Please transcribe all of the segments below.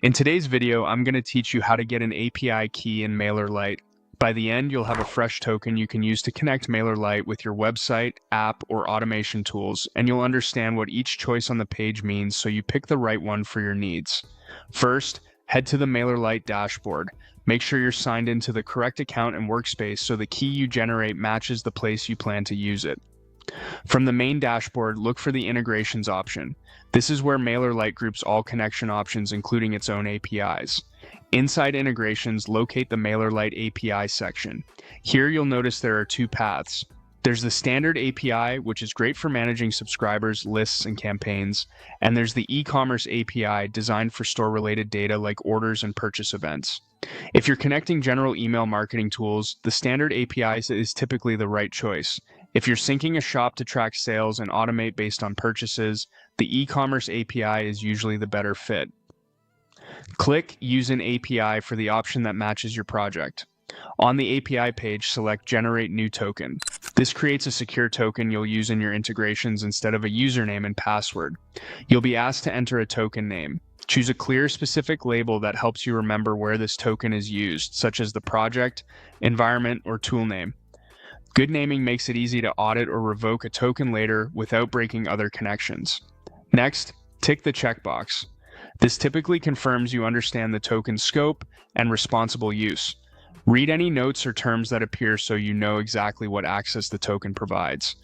In today's video, I'm going to teach you how to get an API key in Mailerlite. By the end, you'll have a fresh token you can use to connect Mailerlite with your website, app, or automation tools, and you'll understand what each choice on the page means so you pick the right one for your needs. First, head to the Mailerlite dashboard. Make sure you're signed into the correct account and workspace so the key you generate matches the place you plan to use it. From the main dashboard, look for the integrations option. This is where Mailerlite groups all connection options, including its own APIs. Inside integrations, locate the Mailerlite API section. Here you'll notice there are two paths. There's the standard API, which is great for managing subscribers, lists, and campaigns, and there's the e-commerce API designed for store-related data like orders and purchase events. If you're connecting general email marketing tools, the standard API is typically the right choice. If you're syncing a shop to track sales and automate based on purchases, the e-commerce API is usually the better fit. Click Use an API for the option that matches your project. On the API page, select Generate New Token. This creates a secure token you'll use in your integrations instead of a username and password. You'll be asked to enter a token name. Choose a clear, specific label that helps you remember where this token is used, such as the project, environment, or tool name. Good naming makes it easy to audit or revoke a token later without breaking other connections. Next, tick the checkbox. This typically confirms you understand the token's scope and responsible use. Read any notes or terms that appear so you know exactly what access the token provides.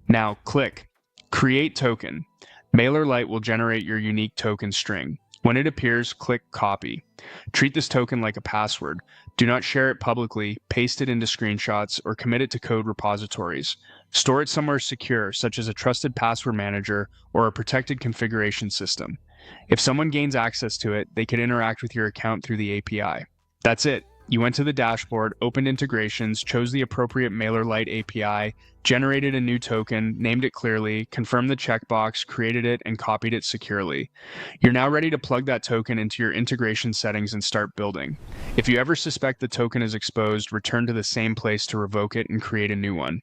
Now click Create Token. Mailerlite will generate your unique token string. When it appears, click Copy. Treat this token like a password. Do not share it publicly, paste it into screenshots, or commit it to code repositories. Store it somewhere secure, such as a trusted password manager or a protected configuration system. If someone gains access to it, they could interact with your account through the API. That's it. You went to the dashboard, opened integrations, chose the appropriate Mailerlite API, generated a new token, named it clearly, confirmed the checkbox, created it, and copied it securely. You're now ready to plug that token into your integration settings and start building. If you ever suspect the token is exposed, return to the same place to revoke it and create a new one.